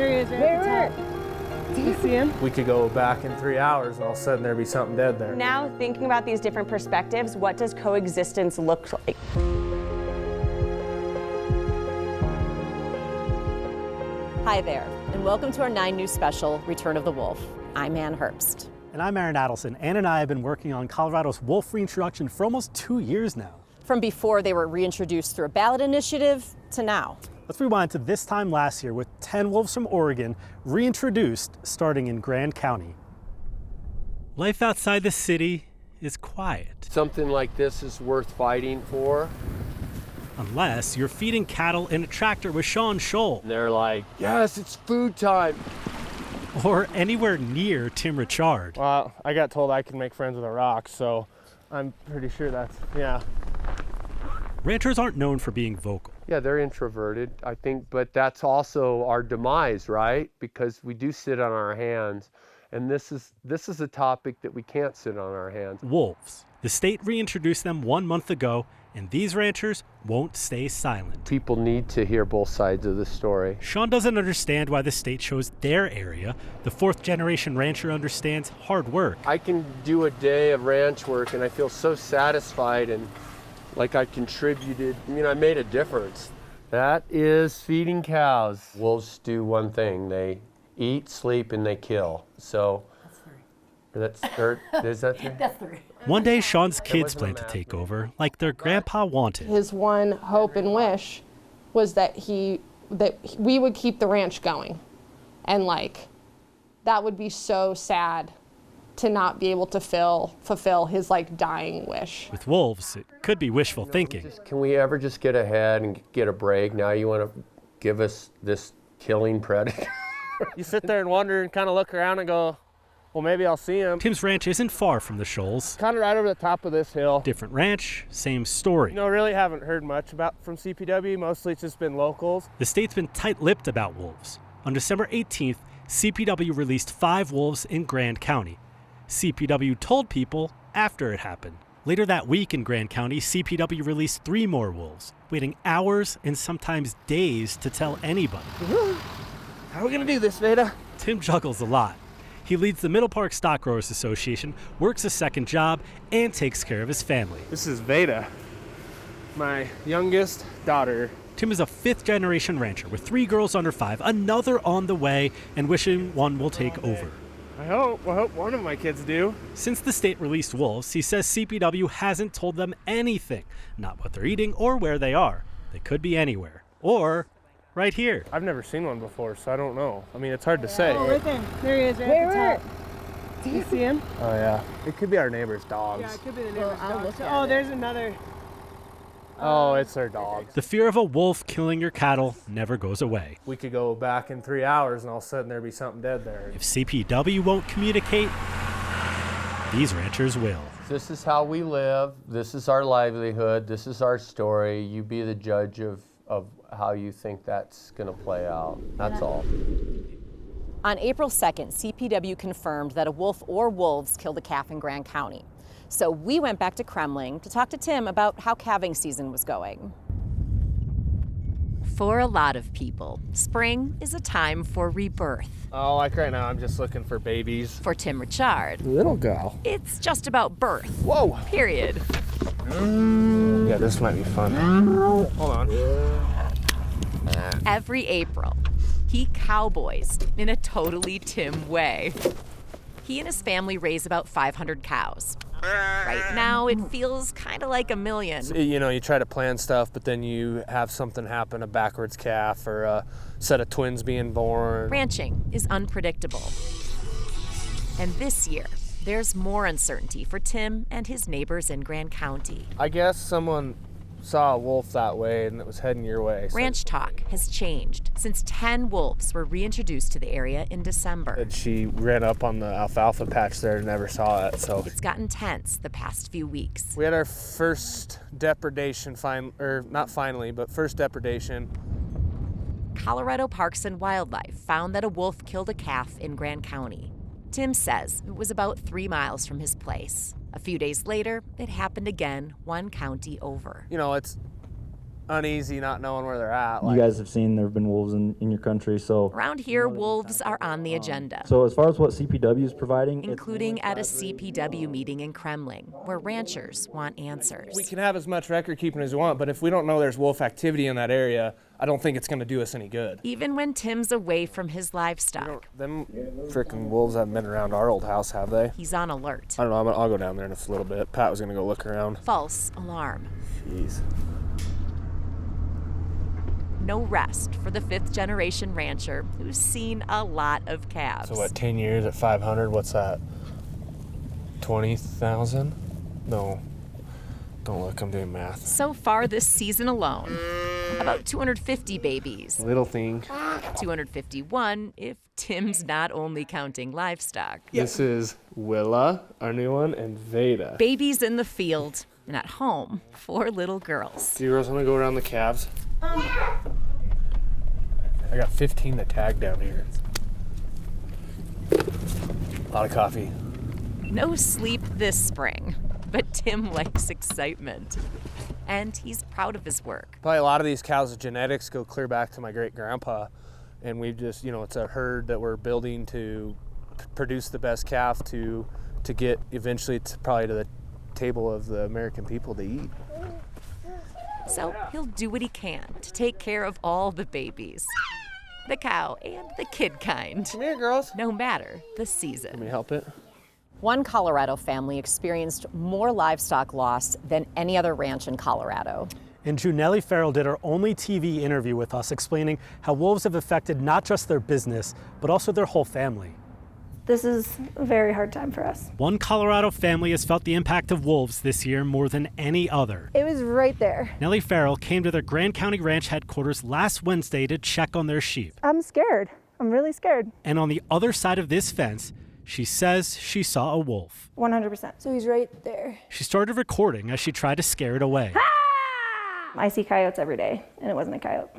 There he is, right at the top. Do you see him? We could go back in 3 hours and all of a sudden there'd be something dead there. Now, thinking about these different perspectives, what does coexistence look like? Hi there, and welcome to our 9 News special, Return of the Wolf. I'm Ann Herbst. And I'm Aaron Adelson. Ann and I have been working on Colorado's wolf reintroduction for almost 2 years now. From before they were reintroduced through a ballot initiative to now. Let's rewind to this time last year with 10 wolves from Oregon reintroduced starting in Grand County. Life outside the city is quiet. Something like this is worth fighting for. Unless you're feeding cattle in a tractor with Sean Scholl. They're like, yes, it's food time. Or anywhere near Tim Richard. Well, I got told I could make friends with a rock, so I'm pretty sure that's, yeah. Ranchers aren't known for being vocal. Yeah, they're introverted, I think, but that's also our demise, right? Because we do sit on our hands, and this is a topic that we can't sit on our hands. Wolves. The state reintroduced them 1 month ago, and these ranchers won't stay silent. People need to hear both sides of the story. Sean doesn't understand why the state chose their area. The 4th-generation rancher understands hard work. I can do a day of ranch work, and I feel so satisfied and like I contributed, I made a difference. That is feeding cows. Wolves do one thing, they eat, sleep, and they kill. So, that's third, is that three? That's 3. One day, Sean's kids plan to take over, like their grandpa wanted. His one hope and wish was that we would keep the ranch going. And that would be so sad to not be able to fulfill his dying wish. With wolves, it could be wishful thinking. Can we ever just get ahead and get a break? Now you want to give us this killing predator? You sit there and wonder and kind of look around and go, well, maybe I'll see him. Tim's ranch isn't far from the Shoals. Kind of right over the top of this hill. Different ranch, same story. Really haven't heard much from CPW. Mostly it's just been locals. The state's been tight-lipped about wolves. On December 18th, CPW released 5 wolves in Grand County. CPW told people after it happened. Later that week in Grand County, CPW released 3 more wolves, waiting hours and sometimes days to tell anybody. How are we going to do this, Veda? Tim juggles a lot. He leads the Middle Park Stock Growers Association, works a second job, and takes care of his family. This is Veda, my youngest daughter. Tim is a 5th-generation rancher with 3 girls under 5, another on the way, and wishing one will take over. I hope one of my kids do. Since the state released wolves, he says CPW hasn't told them anything. Not what they're eating or where they are. They could be anywhere. Or right here. I've never seen one before, so I don't know. It's hard to say. Oh, right there. There he is, right at the top. Do you see him? Oh, yeah. It could be our neighbor's dogs. Yeah, it could be the neighbor's dogs. Oh, there's another. Oh, it's their dogs. The fear of a wolf killing your cattle never goes away. We could go back in 3 hours and all of a sudden there'd be something dead there. If CPW won't communicate, these ranchers will. This is how we live. This is our livelihood. This is our story. You be the judge of how you think that's going to play out. That's all. On April 2nd, CPW confirmed that a wolf or wolves killed a calf in Grand County. So we went back to Kremling to talk to Tim about how calving season was going. For a lot of people, spring is a time for rebirth. Oh, like right now, I'm just looking for babies. For Tim Richard, Little girl. it's just about birth. Whoa. Period. Yeah, this might be fun. Hold on. Every April, he cowboys in a totally Tim way. He and his family raise about 500 cows. Right now, it feels kind of like a million. You try to plan stuff, but then you have something happen, a backwards calf or a set of twins being born. Ranching is unpredictable. And this year, there's more uncertainty for Tim and his neighbors in Grand County. I guess someone saw a wolf that way and it was heading your way. So. Ranch talk has changed since 10 wolves were reintroduced to the area in December. And she ran up on the alfalfa patch there and never saw it, so. It's gotten tense the past few weeks. We had our first depredation, first depredation. Colorado Parks and Wildlife found that a wolf killed a calf in Grand County. Tim says it was about 3 miles from his place. A few days later, it happened again, 1 county over. uneasy not knowing where they're at. You guys have seen there have been wolves in your country, so. Around here, wolves are on the agenda. So as far as what CPW is providing. Including at a CPW meeting in Kremling, where ranchers want answers. We can have as much record keeping as we want, but if we don't know there's wolf activity in that area, I don't think it's going to do us any good. Even when Tim's away from his livestock. Them frickin' wolves haven't been around our old house, have they? He's on alert. I don't know, I'll go down there in a little bit. Pat was going to go look around. False alarm. Jeez. No rest for the fifth-generation rancher who's seen a lot of calves. So what, 10 years at 500, what's that? 20,000? No, don't look, I'm doing math. So far this season alone, about 250 babies. Little thing. 251 if Tim's not only counting livestock. This is Willa, our new one, and Veda. Babies in the field and at home, 4 little girls. Do you girls want to go around the calves? I got 15 to tag down here. A lot of coffee. No sleep this spring, but Tim likes excitement. And he's proud of his work. Probably a lot of these cows' genetics go clear back to my great-grandpa. And we've just, it's a herd that we're building to produce the best calf to get eventually probably to the table of the American people to eat. So he'll do what he can to take care of all the babies. The cow and the kid kind. Come here, girls. No matter the season. Let me help it. One Colorado family experienced more livestock loss than any other ranch in Colorado. In June, Nellie Farrell did her only TV interview with us, explaining how wolves have affected not just their business, but also their whole family. This is a very hard time for us. One Colorado family has felt the impact of wolves this year more than any other. It was right there. Nellie Farrell came to their Grand County Ranch headquarters last Wednesday to check on their sheep. I'm scared. I'm really scared. And on the other side of this fence, she says she saw a wolf. 100%. So he's right there. She started recording as she tried to scare it away. I see coyotes every day, and it wasn't a coyote.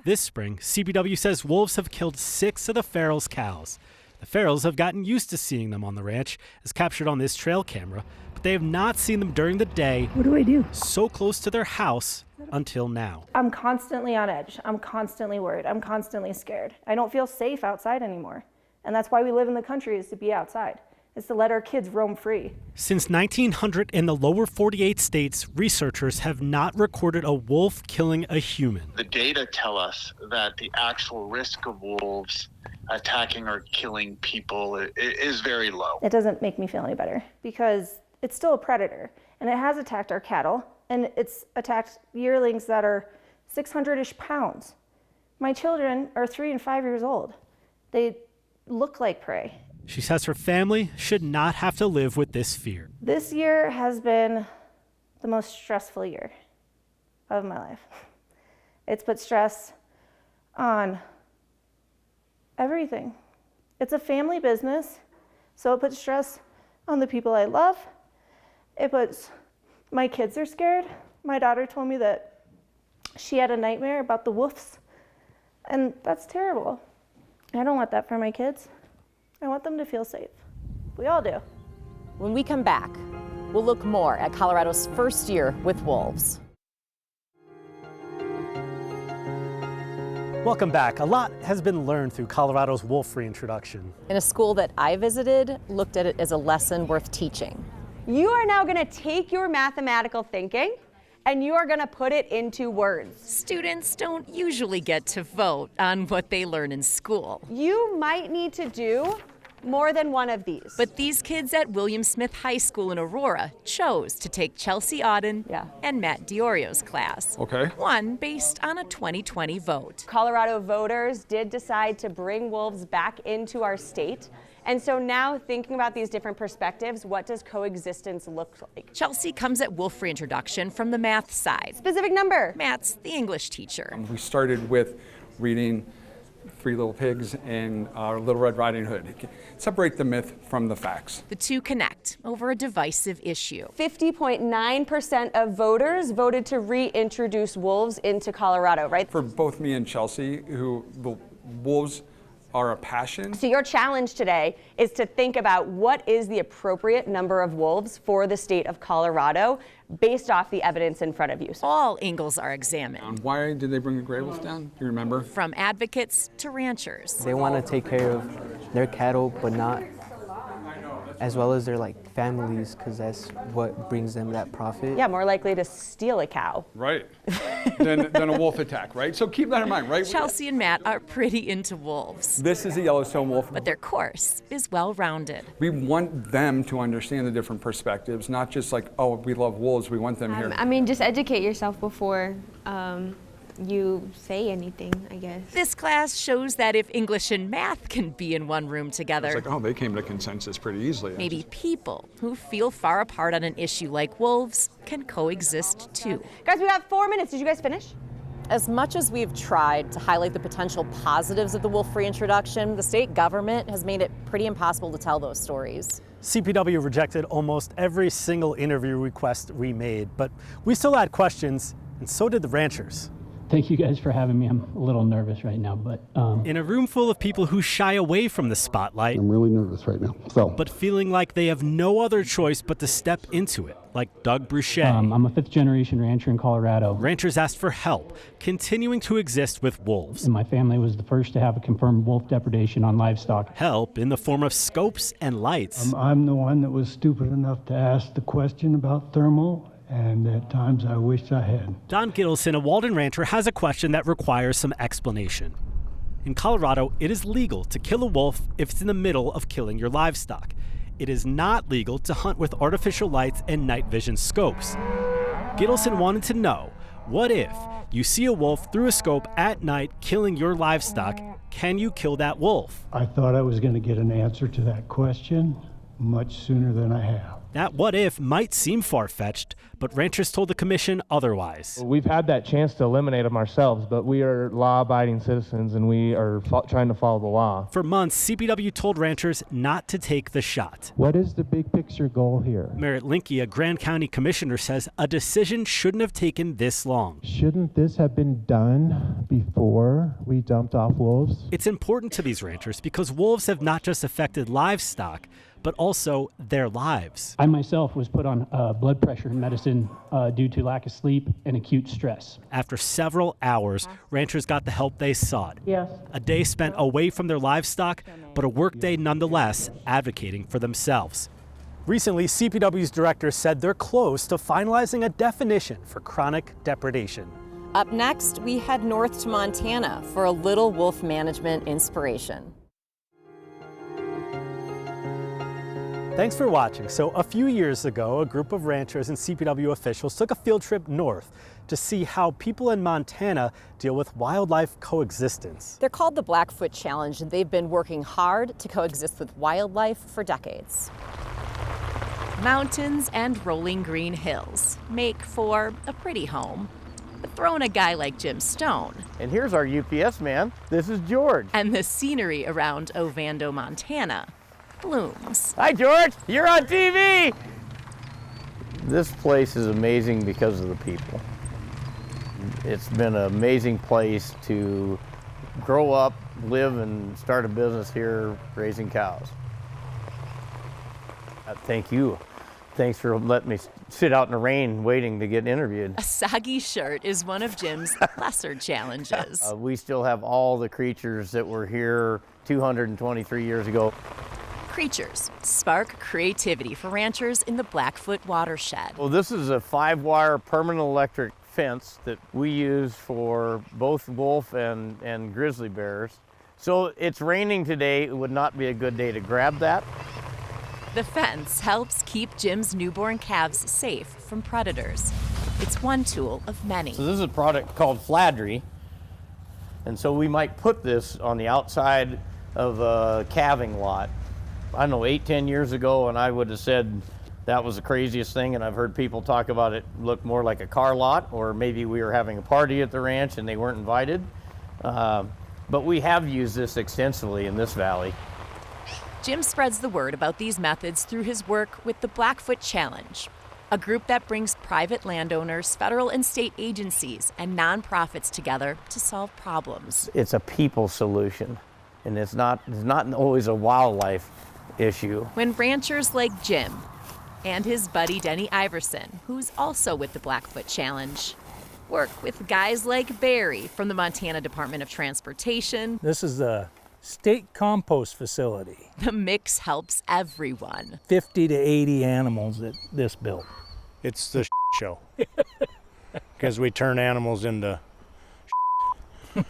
This spring, CPW says wolves have killed 6 of the Farrells' cows. The Farrells have gotten used to seeing them on the ranch, as captured on this trail camera, but they have not seen them during the day. What do I do? So close to their house until now. I'm constantly on edge. I'm constantly worried. I'm constantly scared. I don't feel safe outside anymore. And that's why we live in the country, is to be outside. Is to let our kids roam free. Since 1900 in the lower 48 states, researchers have not recorded a wolf killing a human. The data tell us that the actual risk of wolves attacking or killing people is very low. It doesn't make me feel any better because it's still a predator, and it has attacked our cattle, and it's attacked yearlings that are 600-ish pounds. My children are 3 and 5 years old. They look like prey. She says her family should not have to live with this fear. This year has been the most stressful year of my life. It's put stress on everything. It's a family business, so it puts stress on the people I love. My kids are scared. My daughter told me that she had a nightmare about the wolves, and that's terrible. I don't want that for my kids. I want them to feel safe. We all do. When we come back, we'll look more at Colorado's first year with wolves. Welcome back. A lot has been learned through Colorado's wolf reintroduction. In a school that I visited, looked at it as a lesson worth teaching. You are now going to take your mathematical thinking and you are going to put it into words. Students don't usually get to vote on what they learn in school. You might need to do more than one of these. But these kids at William Smith High School in Aurora chose to take Chelsea Auden and Matt Diorio's class. Okay. One based on a 2020 vote. Colorado voters did decide to bring wolves back into our state. And so now, thinking about these different perspectives, what does coexistence look like? Chelsea comes at wolf reintroduction from the math side. Specific number. Matt's the English teacher. We started with reading Three Little Pigs and Little Red Riding Hood. Separate the myth from the facts. The two connect over a divisive issue. 50.9% of voters voted to reintroduce wolves into Colorado, right? For both me and Chelsea, who the wolves are a passion. So your challenge today is to think about what is the appropriate number of wolves for the state of Colorado based off the evidence in front of you. All Ingalls are examined. Why did they bring the gray wolf down? Do you remember? From advocates to ranchers. They want to take care of their cattle, but not as well as their families, because that's what brings them that profit. Yeah, more likely to steal a cow. Right. than a wolf attack, right? So keep that in mind, right? Chelsea and Matt are pretty into wolves. This is a Yellowstone wolf. But their course is well-rounded. We want them to understand the different perspectives, not just oh, we love wolves, we want them here. I mean, just educate yourself before you say anything, I guess. This class shows that if English and math can be in one room together, It's they came to consensus pretty easily. maybe people who feel far apart on an issue like wolves can coexist too. Guys, we have 4 minutes. Did you guys finish? As much as we've tried to highlight the potential positives of the wolf reintroduction, the state government has made it pretty impossible to tell those stories. CPW rejected almost every single interview request we made, but we still had questions, and so did the ranchers. Thank you guys for having me. I'm a little nervous right now, but... In a room full of people who shy away from the spotlight... I'm really nervous right now, but feeling like they have no other choice but to step into it, like Doug Bruchet. I'm a fifth-generation rancher in Colorado. Ranchers asked for help, continuing to exist with wolves. And my family was the first to have a confirmed wolf depredation on livestock. Help in the form of scopes and lights. I'm the one that was stupid enough to ask the question about thermal. And at times I wished I had. Don Gittleson, a Walden rancher, has a question that requires some explanation. In Colorado, it is legal to kill a wolf if it's in the middle of killing your livestock. It is not legal to hunt with artificial lights and night vision scopes. Gittleson wanted to know, what if you see a wolf through a scope at night killing your livestock? Can you kill that wolf? I thought I was going to get an answer to that question much sooner than I have. That what if might seem far-fetched, but ranchers told the commission otherwise. We've had that chance to eliminate them ourselves, but we are law-abiding citizens and we are trying to follow the law. For months, CPW told ranchers not to take the shot. What is the big picture goal here? Merritt Linke, a Grand County commissioner, says a decision shouldn't have taken this long. Shouldn't this have been done before we dumped off wolves? It's important to these ranchers because wolves have not just affected livestock, but also their lives. I myself was put on blood pressure medicine due to lack of sleep and acute stress. After several hours, ranchers got the help they sought. Yes. A day spent away from their livestock, but a workday nonetheless advocating for themselves. Recently, CPW's director said they're close to finalizing a definition for chronic depredation. Up next, we head north to Montana for a little wolf management inspiration. Thanks for watching. So a few years ago, a group of ranchers and CPW officials took a field trip north to see how people in Montana deal with wildlife coexistence. They're called the Blackfoot Challenge, and they've been working hard to coexist with wildlife for decades. Mountains and rolling green hills make for a pretty home. But throw in a guy like Jim Stone. And here's our UPS man. This is George. And the scenery around Ovando, Montana blooms. Hi, George. You're on TV. This place is amazing because of the people. It's been an amazing place to grow up, live, and start a business here raising cows. Thank you. Thanks for letting me sit out in the rain waiting to get interviewed. A soggy shirt is one of Jim's lesser challenges. We still have all the creatures that were here 223 years ago. Creatures spark creativity for ranchers in the Blackfoot watershed. Well, this is a 5-wire permanent electric fence that we use for both wolf and grizzly bears. So it's raining today. It would not be a good day to grab that. The fence helps keep Jim's newborn calves safe from predators. It's one tool of many. So this is a product called Fladry. And so we might put this on the outside of a calving lot. I don't know, 8-10 years ago, and I would have said that was the craziest thing, and I've heard people talk about it look more like a car lot, or maybe we were having a party at the ranch and they weren't invited. But we have used this extensively in this valley. Jim spreads the word about these methods through his work with the Blackfoot Challenge, a group that brings private landowners, federal and state agencies, and nonprofits together to solve problems. It's a people solution. and it's not always a wildlife issue. When ranchers like Jim and his buddy Denny Iverson, who's also with the Blackfoot Challenge, work with guys like Barry from the Montana Department of Transportation. This is the state compost facility. The mix helps everyone. 50 to 80 animals that this built. It's the show. Because we turn animals into To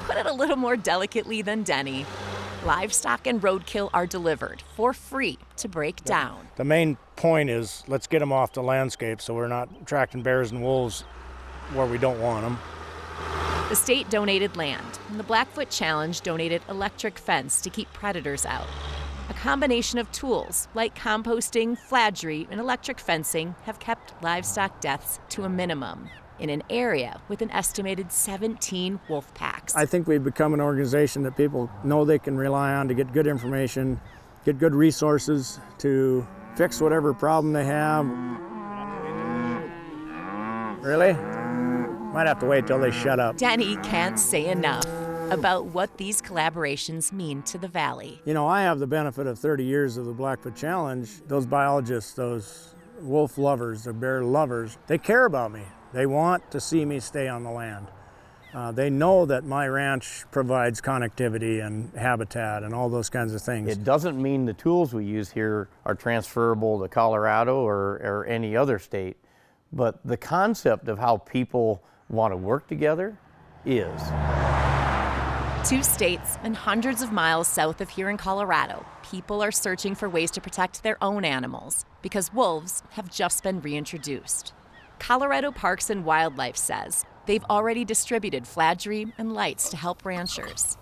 put it a little more delicately than Denny, livestock and roadkill are delivered for free to break down. The main point is let's get them off the landscape so we're not attracting bears and wolves where we don't want them. The state donated land, and the Blackfoot Challenge donated electric fence to keep predators out. A combination of tools like composting, fladry, and electric fencing have kept livestock deaths to a minimum in an area with an estimated 17 wolf packs. I think we've become an organization that people know they can rely on to get good information, get good resources to fix whatever problem they have. Really? Might have to wait till they shut up. Denny can't say enough about what these collaborations mean to the valley. You know, I have the benefit of 30 years of the Blackfoot Challenge. Those biologists, those wolf lovers, the bear lovers, they care about me. They want to see me stay on the land. They know that my ranch provides connectivity and habitat and all those kinds of things. It doesn't mean the tools we use here are transferable to Colorado or any other state, but the concept of how people want to work together is. 2 states and hundreds of miles south of here in Colorado, people are searching for ways to protect their own animals because wolves have just been reintroduced. Colorado Parks and Wildlife says they've already distributed fladry and lights to help ranchers.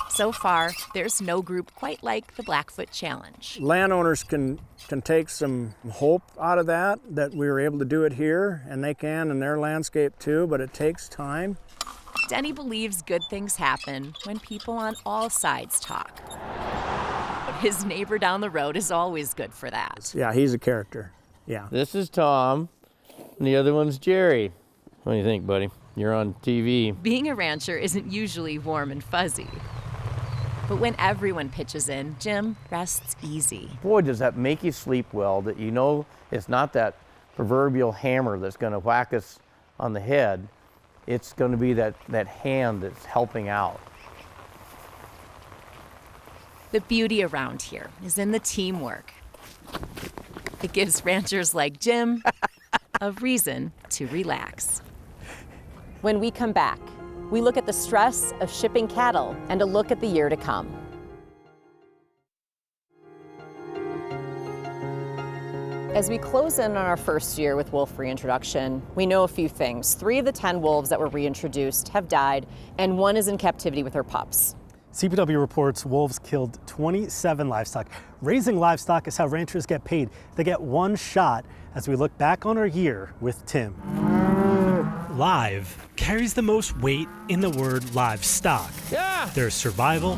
So far, there's no group quite like the Blackfoot Challenge. Landowners can take some hope out of that we were able to do it here, and they can in their landscape too, but it takes time. Denny believes good things happen when people on all sides talk. His neighbor down the road is always good for that. Yeah, he's a character. Yeah. This is Tom, and the other one's Jerry. What do you think, buddy? You're on TV. Being a rancher isn't usually warm and fuzzy. But when everyone pitches in, Jim rests easy. Boy, does that make you sleep well, that you know it's not that proverbial hammer that's going to whack us on the head. It's going to be that hand that's helping out. The beauty around here is in the teamwork. It gives ranchers like Jim a reason to relax. When we come back, we look at the stress of shipping cattle and a look at the year to come. As we close in on our first year with wolf reintroduction, we know a few things. 3 of the 10 wolves that were reintroduced have died, and 1 is in captivity with her pups. CPW reports wolves killed 27 livestock. Raising livestock is how ranchers get paid. They get 1 shot as we look back on our year with Tim. Live carries the most weight in the word livestock. Yeah. Their survival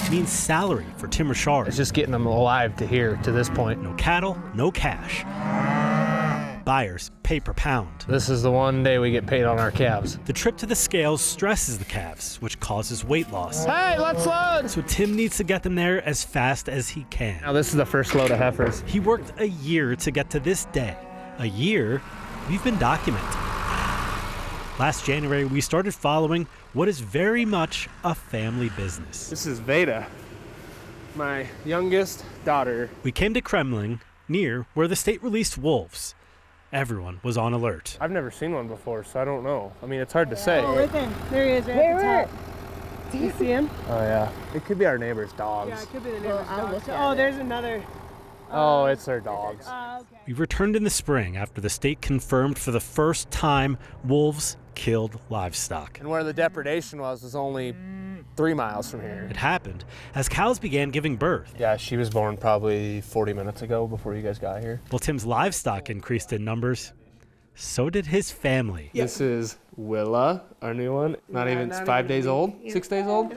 means salary for Tim Richard. It's just getting them alive to here, to this point. No cattle, no cash. Buyers pay per pound. This is the one day we get paid on our calves. The trip to the scales stresses the calves, which causes weight loss. Hey, let's load! So Tim needs to get them there as fast as he can. Now this is the first load of heifers. He worked a year to get to this day. A year we've been documenting. Last January, we started following what is very much a family business. This is Veda, my youngest daughter. We came to Kremling, near where the state released wolves. Everyone was on alert. I've never seen one before, so I don't know. I mean, it's hard to say. Oh, right there. There he is, right at the top. Do you see him? Oh, yeah. It could be our neighbor's dogs. Yeah, it could be the neighbor's dogs. Oh, there's another. Oh, it's their dogs. Okay. We returned in the spring after the state confirmed for the first time wolves killed livestock. And where the depredation was only 3 miles from here. It happened as cows began giving birth. Yeah, she was born probably 40 minutes ago before you guys got here. While Tim's livestock increased in numbers, so did his family. This is Willa, our new one. It's 5 days old? 6 days old?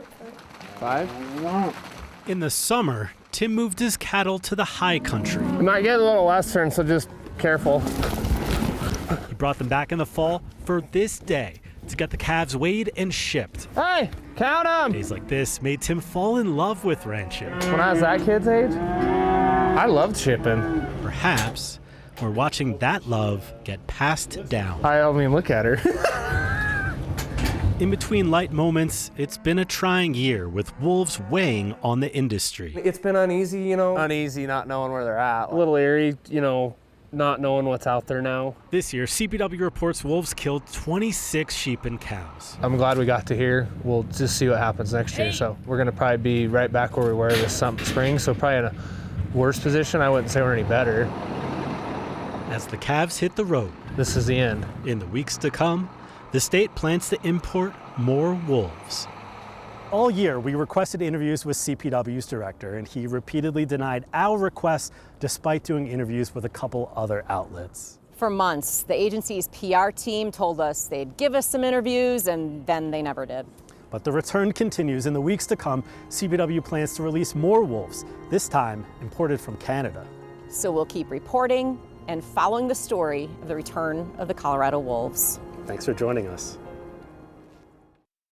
5? In the summer, Tim moved his cattle to the high country. It might get a little western, so just careful. He brought them back in the fall for this day, to get the calves weighed and shipped. Hey, count them! Days like this made Tim fall in love with ranching. When I was that kid's age, I loved shipping. Perhaps we're watching that love get passed down. I mean, look at her. In between light moments, it's been a trying year with wolves weighing on the industry. It's been uneasy, you know. Uneasy, not knowing where they're at. A little eerie, you know, not knowing what's out there now. This year, CPW reports wolves killed 26 sheep and cows. I'm glad we got to here. We'll just see what happens next year. So we're going to probably be right back where we were this spring, so probably in a worse position. I wouldn't say we're any better. As the calves hit the road, this is the end. In the weeks to come, the state plans to import more wolves. All year, we requested interviews with CPW's director, and he repeatedly denied our requests despite doing interviews with a couple other outlets. For months, the agency's PR team told us they'd give us some interviews, and then they never did. But the return continues. In the weeks to come, CPW plans to release more wolves, this time imported from Canada. So we'll keep reporting and following the story of the return of the Colorado wolves. Thanks for joining us.